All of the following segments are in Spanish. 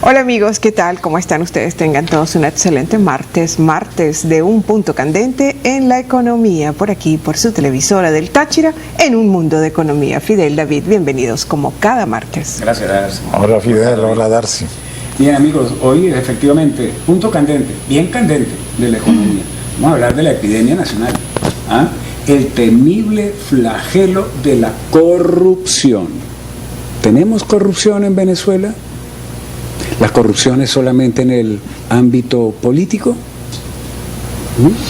Hola amigos, ¿qué tal? ¿Cómo están ustedes? Tengan todos un excelente martes de Un Punto Candente en la economía, por aquí, por su televisora del Táchira, en un mundo de economía. Fidel, David, bienvenidos como cada martes. Gracias, Darcy. Hola Fidel, hola Darcy. Bien amigos, hoy efectivamente, punto candente, bien candente de la economía. Vamos a hablar de la epidemia nacional, el temible flagelo de la corrupción. ¿Tenemos corrupción en Venezuela? ¿La corrupción es solamente en el ámbito político?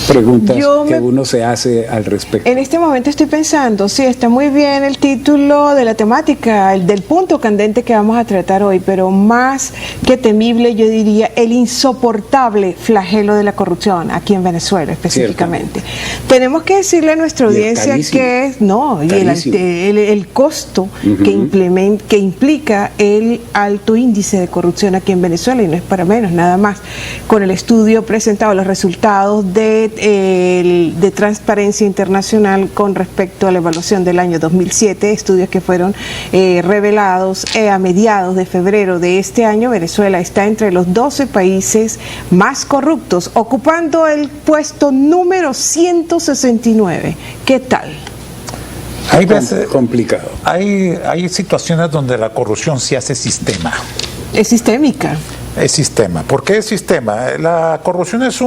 Preguntas que uno se hace al respecto. En este momento estoy pensando, sí, está muy bien el título de la temática, el del punto candente que vamos a tratar hoy, pero más que temible, yo diría el insoportable flagelo de la corrupción aquí en Venezuela específicamente. Tenemos que decirle a nuestra audiencia que es, el costo que implica el alto índice de corrupción aquí en Venezuela, y no es para menos, nada más. Con el estudio presentado, los resultados de Transparencia Internacional con respecto a la evaluación del año 2007, estudios que fueron revelados a mediados de febrero de este año. Venezuela está entre los 12 países más corruptos, ocupando el puesto número 169. ¿Qué tal? Hay veces complicado. Hay situaciones donde la corrupción se hace sistema. Es sistémica. Es sistema. ¿Por qué es sistema? La corrupción es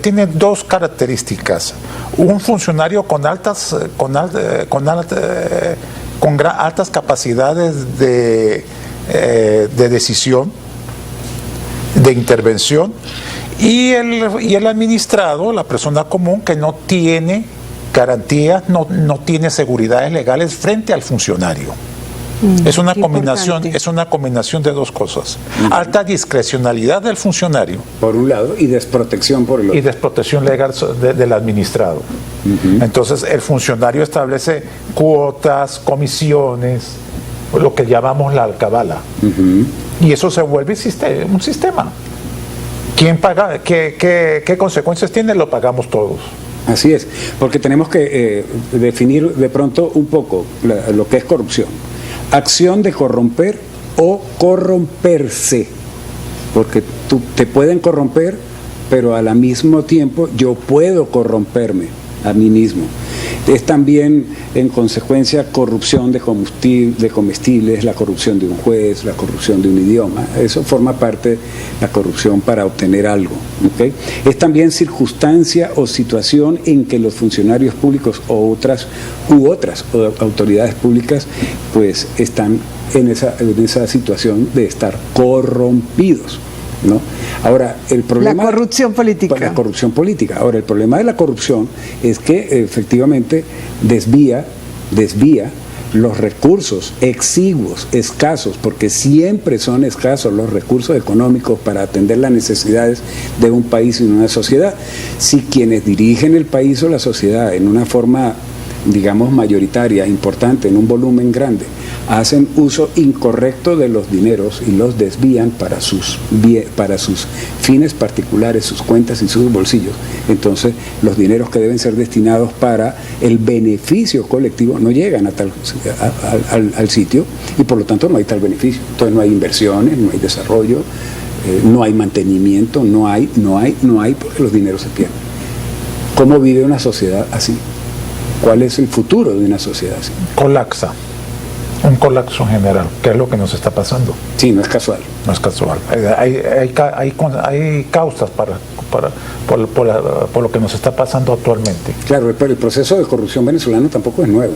tiene dos características. Un funcionario con altas capacidades de decisión, de intervención, y el administrado, la persona común, que no tiene garantías, no tiene seguridades legales frente al funcionario. Es una combinación de dos cosas. Alta discrecionalidad del funcionario, por un lado, y desprotección por el otro. Y desprotección legal del administrado. Entonces el funcionario establece cuotas, comisiones, lo que llamamos la alcabala. Y eso se vuelve un sistema. ¿Quién paga? ¿Qué consecuencias tiene? Lo pagamos todos. Así es, porque tenemos que definir de pronto un poco lo que es corrupción. Acción de corromper o corromperse, porque te pueden corromper, pero al mismo tiempo yo puedo corromperme a mí mismo. Es también, en consecuencia, corrupción de comestibles, la corrupción de un juez, la corrupción de un idioma. Eso forma parte de la corrupción para obtener algo, ¿okay? Es también circunstancia o situación en que los funcionarios públicos u otras autoridades públicas pues están en esa situación de estar corrompidos, ¿no? Ahora, el problema... La corrupción política. La corrupción política. Ahora, el problema de la corrupción es que efectivamente desvía los recursos exiguos, escasos, porque siempre son escasos los recursos económicos para atender las necesidades de un país y de una sociedad. Si quienes dirigen el país o la sociedad en una forma, digamos, mayoritaria, importante, en un volumen grande, hacen uso incorrecto de los dineros y los desvían para sus fines particulares, sus cuentas y sus bolsillos, entonces los dineros que deben ser destinados para el beneficio colectivo no llegan al sitio, y por lo tanto no hay tal beneficio. Entonces no hay inversiones, no hay desarrollo, no hay mantenimiento, no hay porque los dineros se pierden. ¿Cómo vive una sociedad así? ¿Cuál es el futuro de una sociedad así? Colapsa. Un colapso general, que es lo que nos está pasando. Sí, no es casual. No es casual. Hay causas por lo que nos está pasando actualmente. Claro, pero el proceso de corrupción venezolano tampoco es nuevo.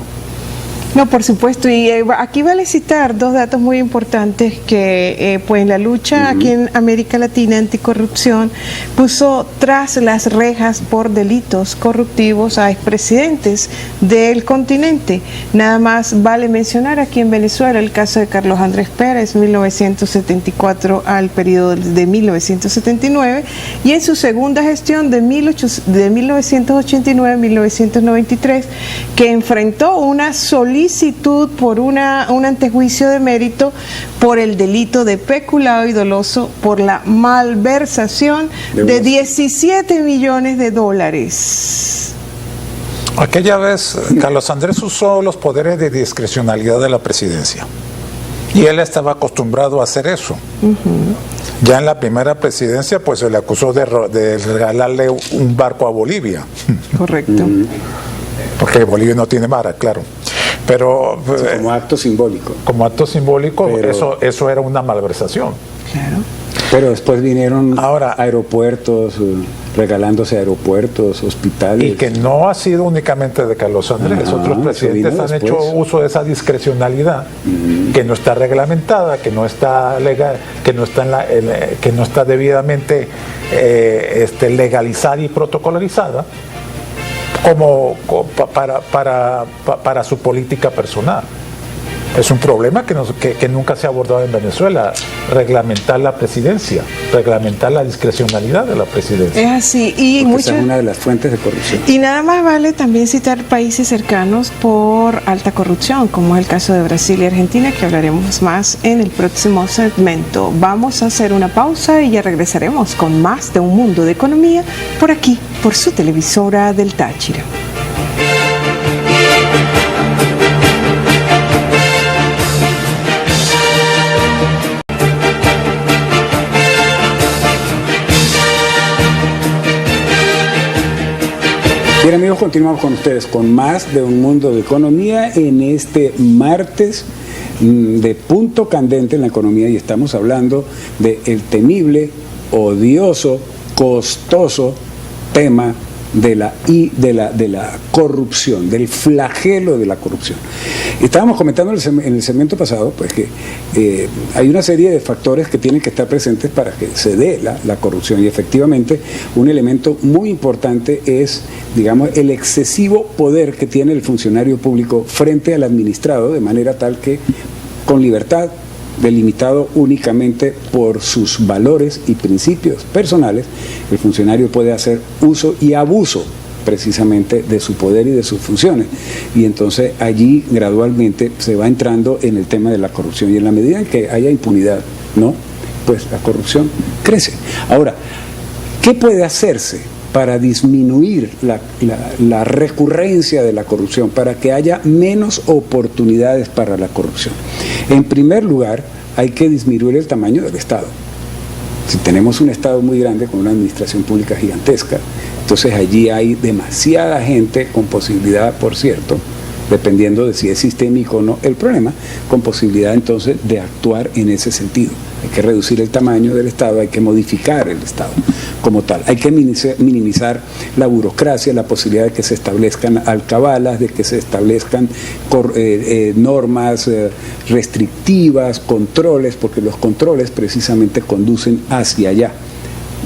No, por supuesto, y aquí vale citar dos datos muy importantes que pues la lucha aquí en América Latina anticorrupción puso tras las rejas por delitos corruptivos a expresidentes del continente. Nada más vale mencionar aquí en Venezuela el caso de Carlos Andrés Pérez, 1974 al periodo de 1979, y en su segunda gestión de 1989 a 1993, que enfrentó una sólida solicitud por un antejuicio de mérito por el delito de peculado y doloso por la malversación de 17 millones de dólares. Aquella vez Carlos Andrés usó los poderes de discrecionalidad de la presidencia y él estaba acostumbrado a hacer eso. Ya en la primera presidencia pues se le acusó de regalarle un barco a Bolivia. Correcto. Porque Bolivia no tiene mar, claro. Pero como acto simbólico. Como acto simbólico, pero, eso era una malversación. Claro. Pero después vinieron ahora aeropuertos, regalándose aeropuertos, hospitales. Y que no ha sido únicamente de Carlos Andrés. Otros presidentes han hecho uso de esa discrecionalidad que no está reglamentada, que no está legal, que no está debidamente legalizada y protocolarizada, como para su política personal. Es un problema que nunca se ha abordado en Venezuela, reglamentar la presidencia, reglamentar la discrecionalidad de la presidencia. Es así, y esa es una de las fuentes de corrupción. Y nada más vale también citar países cercanos por alta corrupción, como es el caso de Brasil y Argentina, que hablaremos más en el próximo segmento. Vamos a hacer una pausa y ya regresaremos con más de Un Mundo de Economía por aquí, por su televisora del Táchira. Bien, amigos, continuamos con ustedes con más de Un Mundo de Economía en este martes de punto candente en la economía, y estamos hablando del temible, odioso, costoso tema de la corrupción, del flagelo de la corrupción. Estábamos comentando en el segmento pasado pues que hay una serie de factores que tienen que estar presentes para que se dé la corrupción, y efectivamente un elemento muy importante es, digamos, el excesivo poder que tiene el funcionario público frente al administrado, de manera tal que con libertad, delimitado únicamente por sus valores y principios personales, el funcionario puede hacer uso y abuso precisamente de su poder y de sus funciones, y entonces allí gradualmente se va entrando en el tema de la corrupción, y en la medida en que haya impunidad, ¿no?, pues la corrupción crece. Ahora, ¿qué puede hacerse para disminuir la recurrencia de la corrupción, para que haya menos oportunidades para la corrupción? En primer lugar, hay que disminuir el tamaño del Estado. Si tenemos un Estado muy grande con una administración pública gigantesca, entonces allí hay demasiada gente con posibilidad, por cierto, dependiendo de si es sistémico o no el problema, con posibilidad entonces de actuar en ese sentido. Hay que reducir el tamaño del Estado, hay que modificar el Estado como tal, hay que minimizar la burocracia, la posibilidad de que se establezcan alcabalas, de que se establezcan normas restrictivas, controles, porque los controles precisamente conducen hacia allá,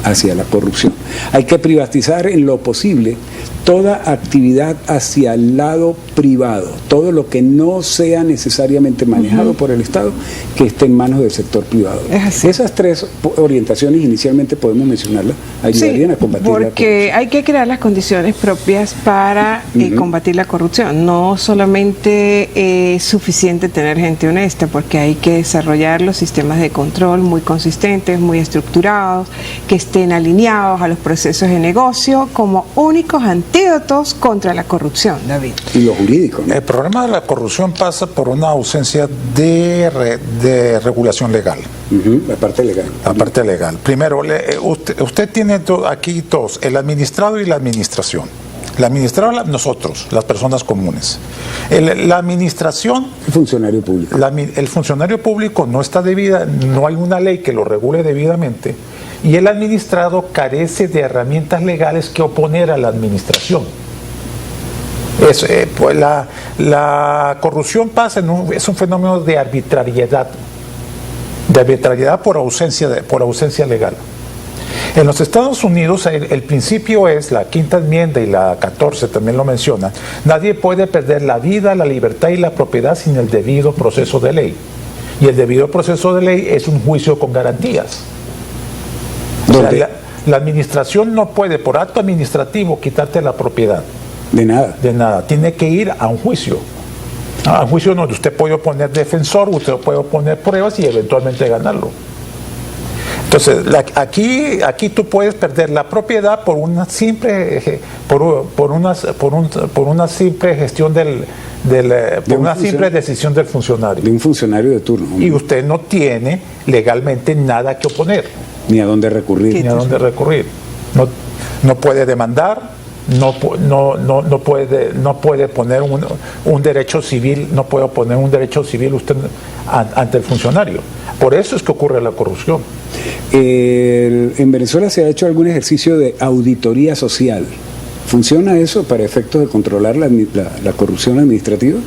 hacia la corrupción. Hay que privatizar en lo posible toda actividad hacia el lado privado, todo lo que no sea necesariamente manejado por el Estado, que esté en manos del sector privado. Esas tres orientaciones inicialmente podemos mencionarlas, ayudarían a combatir la corrupción. Porque hay que crear las condiciones propias para combatir la corrupción. No solamente es suficiente tener gente honesta, porque hay que desarrollar los sistemas de control muy consistentes, muy estructurados, que estén alineados a los procesos de negocio como únicos antídotos contra la corrupción, David. Y lo jurídico, ¿no? El problema de la corrupción pasa por una ausencia de regulación legal. La parte legal. La parte legal. Primero, usted tiene aquí dos, el administrado y la administración. El administrado, nosotros, las personas comunes. La administración... El funcionario público. El funcionario público no está debida, no hay una ley que lo regule debidamente, y el administrado carece de herramientas legales que oponer a la administración. Pues la corrupción pasa es un fenómeno de arbitrariedad por ausencia legal. En los Estados Unidos el principio es, la quinta enmienda y la 14 también lo menciona, nadie puede perder la vida, la libertad y la propiedad sin el debido proceso de ley. Y el debido proceso de ley es un juicio con garantías. O sea, la administración no puede por acto administrativo quitarte la propiedad. De nada. De nada. Tiene que ir a un juicio. A juicio donde usted puede oponer defensor, usted puede oponer pruebas y eventualmente ganarlo. Entonces, aquí tú puedes perder la propiedad por una simple por una simple gestión por una simple decisión del funcionario. De un funcionario de turno. Y usted no tiene legalmente nada que oponer. Ni a dónde recurrir. Ni a dónde recurrir. No puede demandar, no puede poner un derecho civil, no puede oponer un derecho civil usted ante el funcionario. Por eso es que ocurre la corrupción. En Venezuela se ha hecho algún ejercicio de auditoría social. ¿Funciona eso para efectos de controlar la corrupción administrativa?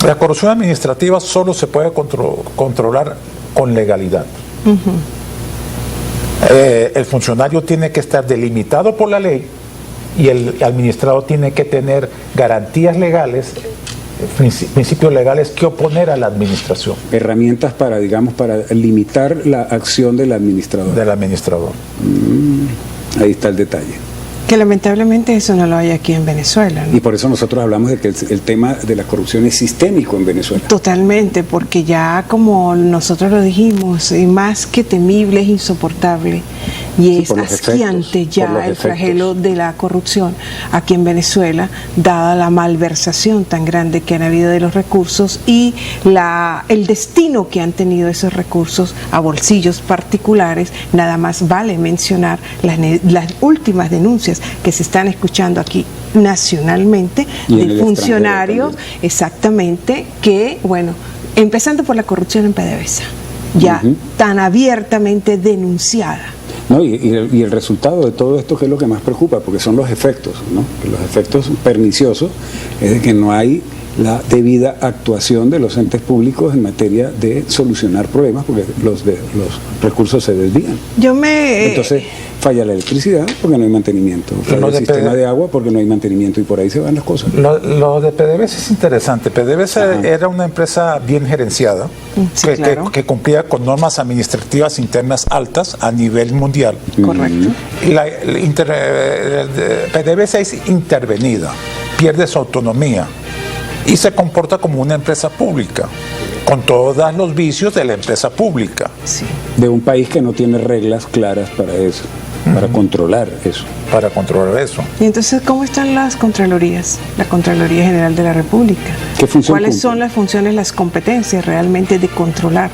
La corrupción administrativa solo se puede controlar con legalidad. El funcionario tiene que estar delimitado por la ley y el administrado tiene que tener garantías legales, principios legales que oponer a la administración. Herramientas para limitar la acción del administrador. Ahí está el detalle. Que lamentablemente eso no lo hay aquí en Venezuela, ¿no? Y por eso nosotros hablamos de que el tema de la corrupción es sistémico en Venezuela. Totalmente, porque ya como nosotros lo dijimos, más que temible, es insoportable y es asqueante ya el flagelo de la corrupción aquí en Venezuela, dada la malversación tan grande que han habido de los recursos y el destino que han tenido esos recursos a bolsillos particulares. Nada más vale mencionar las últimas denuncias que se están escuchando aquí nacionalmente de funcionarios, exactamente, que, bueno, empezando por la corrupción en PDVSA, ya tan abiertamente denunciada. No, y el resultado de todo esto, que es lo que más preocupa, porque son los efectos, ¿no? Que los efectos perniciosos es de que no hay la debida actuación de los entes públicos en materia de solucionar problemas, porque los recursos se desvían. Entonces falla la electricidad porque no hay mantenimiento, falla el sistema de agua porque no hay mantenimiento, y por ahí se van las cosas. Lo de PDVSA es interesante. PDVSA era una empresa bien gerenciada, que cumplía con normas administrativas internas altas a nivel mundial. Correcto. PDVSA es intervenida, pierde su autonomía y se comporta como una empresa pública, con todos los vicios de la empresa pública. Sí. De un país que no tiene reglas claras para eso, para controlar eso. Para controlar eso. Y entonces, ¿cómo están las Contralorías? La Contraloría General de la República. ¿Qué función ¿Cuáles cumple? son las funciones, las competencias realmente de controlar?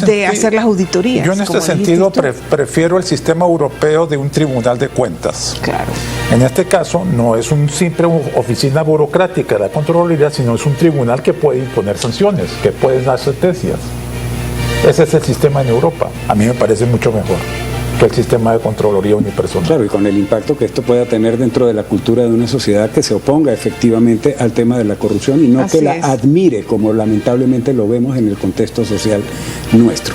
De hacer las auditorías. Yo en este sentido prefiero el sistema europeo de un tribunal de cuentas. Claro. En este caso no es un simple oficina burocrática de la Contraloría, sino es un tribunal que puede imponer sanciones, que puede dar sentencias. Ese es el sistema en Europa. A mí me parece mucho mejor que el sistema de Contraloría unipersonal. Claro, y con el impacto que esto pueda tener dentro de la cultura de una sociedad que se oponga efectivamente al tema de la corrupción y no Así que la es. admire, como lamentablemente lo vemos en el contexto social nuestro.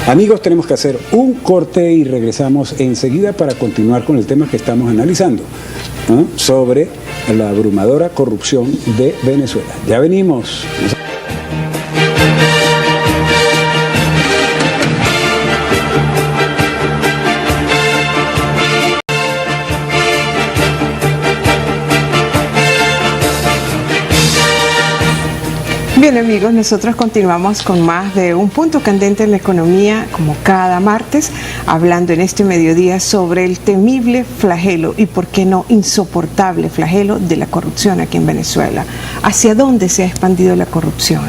Amigos, tenemos que hacer un corte y regresamos enseguida para continuar con el tema que estamos analizando, ¿no? Sobre la abrumadora corrupción de Venezuela. Ya venimos. Bien, amigos, nosotros continuamos con más de Un Punto Candente en la Economía, como cada martes, hablando en este mediodía sobre el temible flagelo y, por qué no, insoportable flagelo de la corrupción aquí en Venezuela. ¿Hacia dónde se ha expandido la corrupción?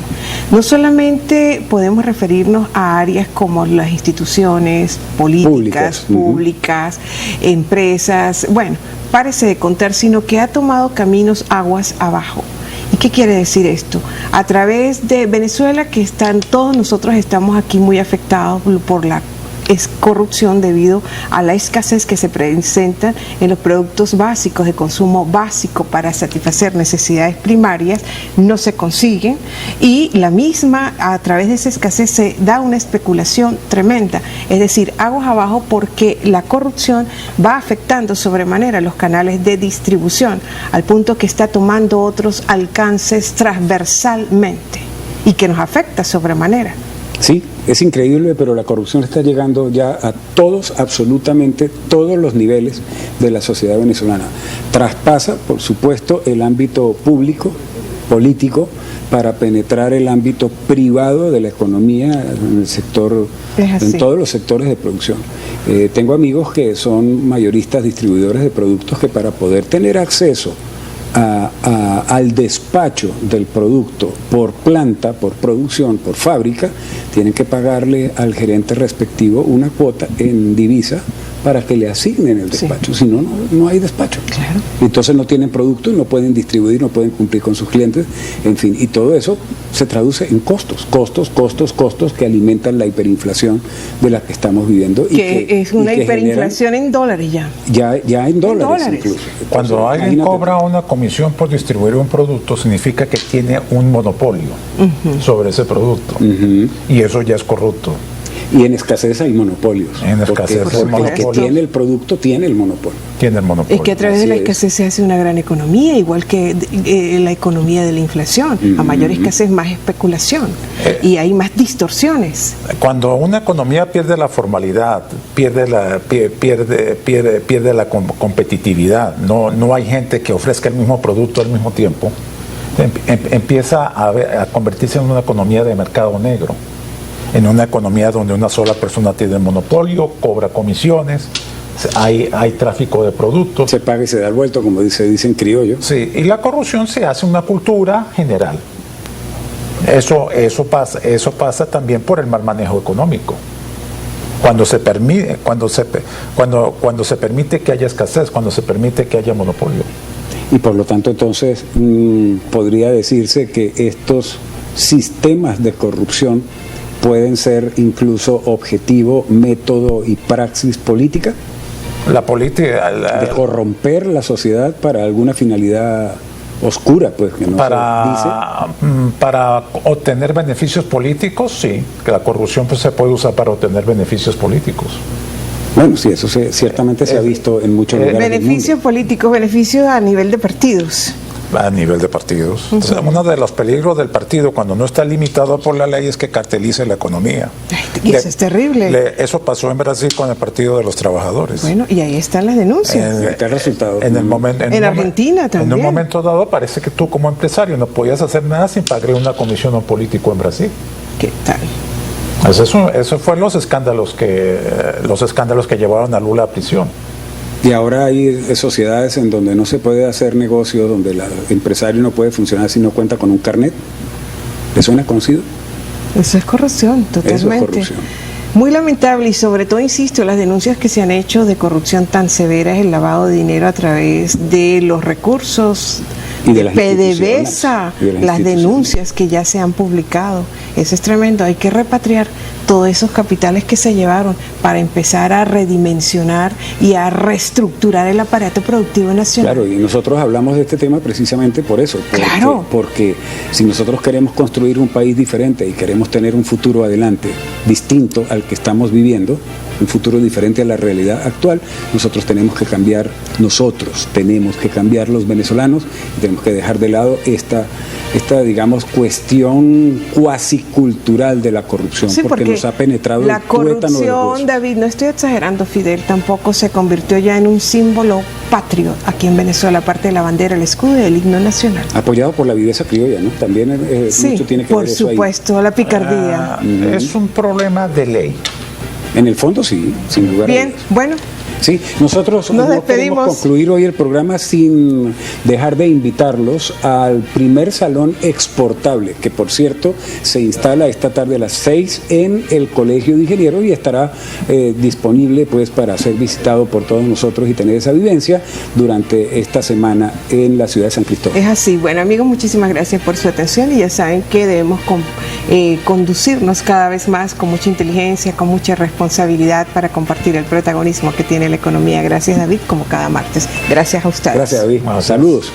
No solamente podemos referirnos a áreas como las instituciones políticas, públicas, empresas, bueno, párese de contar, sino que ha tomado caminos aguas abajo. ¿Y qué quiere decir esto? A través de Venezuela, todos nosotros estamos aquí muy afectados por la corrupción debido a la escasez que se presenta en los productos básicos de consumo básico para satisfacer necesidades primarias, no se consiguen, y la misma, a través de esa escasez se da una especulación tremenda, es decir, aguas abajo, porque la corrupción va afectando sobremanera los canales de distribución, al punto que está tomando otros alcances transversalmente y que nos afecta sobremanera. Sí, es increíble, pero la corrupción está llegando ya a todos, absolutamente todos los niveles de la sociedad venezolana. Traspasa, por supuesto, el ámbito público, político para penetrar el ámbito privado de la economía en el sector, en todos los sectores de producción. Tengo amigos que son mayoristas, distribuidores de productos, que para poder tener acceso al despacho del producto por planta, por producción, por fábrica, tienen que pagarle al gerente respectivo una cuota en divisa para que le asignen el despacho, si no, no hay despacho. Claro. Entonces no tienen producto y no pueden distribuir, no pueden cumplir con sus clientes, en fin, y todo eso se traduce en costos que alimentan la hiperinflación de la que estamos viviendo. Que es una hiperinflación en dólares ya. Ya en dólares incluso. Entonces, cuando alguien cobra una comisión por distribuir un producto, significa que tiene un monopolio sobre ese producto, y eso ya es corrupto. Y en escasez hay monopolios. En escasez porque el que tiene el producto tiene el monopolio. Tiene el monopolio. Es que a través de la escasez se hace una gran economía, igual que la economía de la inflación. A mayor escasez, más especulación. Y hay más distorsiones. Cuando una economía pierde la formalidad, pierde la competitividad, no hay gente que ofrezca el mismo producto al mismo tiempo, empieza a convertirse en una economía de mercado negro. En una economía donde una sola persona tiene el monopolio, cobra comisiones, hay tráfico de productos. Se paga y se da el vuelto, como se dice en criollo. Sí, y la corrupción se hace una cultura general. Eso pasa también por el mal manejo económico. Cuando se permite que haya escasez, cuando se permite que haya monopolio. Y por lo tanto, entonces, podría decirse que estos sistemas de corrupción pueden ser incluso objetivo, método y praxis política. La política de corromper la sociedad para alguna finalidad oscura, pues, que no se dice. Para obtener beneficios políticos, sí, que la corrupción pues se puede usar para obtener beneficios políticos. Bueno, sí, eso ciertamente se ha visto en muchos lugares del mundo. Beneficios políticos, beneficios a nivel de partidos. A nivel de partidos. Entonces, uno de los peligros del partido, cuando no está limitado por la ley, es que cartelice la economía. Y eso es terrible. Eso pasó en Brasil con el Partido de los Trabajadores. Bueno, y ahí están las denuncias. El resultado. En Argentina también. En un momento dado parece que tú como empresario no podías hacer nada sin pagar una comisión a un político en Brasil. ¿Qué tal? Eso fueron los escándalos que llevaron a Lula a prisión. Y ahora hay sociedades en donde no se puede hacer negocio, donde el empresario no puede funcionar si no cuenta con un carnet. ¿Le suena conocido? Eso es corrupción, totalmente. Eso es corrupción. Muy lamentable, y sobre todo, insisto, las denuncias que se han hecho de corrupción tan severas, el lavado de dinero a través de los recursos y de las PDVSA, las denuncias que ya se han publicado. Eso es tremendo. Hay que repatriar todos esos capitales que se llevaron para empezar a redimensionar y a reestructurar el aparato productivo nacional. Claro, y nosotros hablamos de este tema precisamente por eso. Claro. Porque si nosotros queremos construir un país diferente y queremos tener un futuro adelante distinto al que estamos viviendo, un futuro diferente a la realidad actual, nosotros tenemos que cambiar los venezolanos, y tenemos que dejar de lado esta digamos, cuestión cuasi cultural de la corrupción, sí, porque nos ha penetrado la corrupción, David, no estoy exagerando, Fidel, tampoco se convirtió ya en un símbolo patrio aquí en Venezuela, aparte de la bandera, el escudo y el himno nacional. Apoyado por la viveza criolla, ¿no? También sí, mucho tiene que ver eso ahí. Por supuesto, la picardía. Es un problema de ley. En el fondo sí, sin lugar a dudas. Bien, bueno. Sí, nosotros no queremos concluir hoy el programa sin dejar de invitarlos al primer salón exportable, que por cierto se instala esta tarde a las 6 en el Colegio de Ingenieros y estará disponible pues para ser visitado por todos nosotros y tener esa vivencia durante esta semana en la ciudad de San Cristóbal. Es así. Bueno, amigos, muchísimas gracias por su atención, y ya saben que debemos conducirnos cada vez más con mucha inteligencia, con mucha responsabilidad para compartir el protagonismo que tiene la economía. Gracias, David, como cada martes. Gracias a ustedes. Gracias, David. Saludos.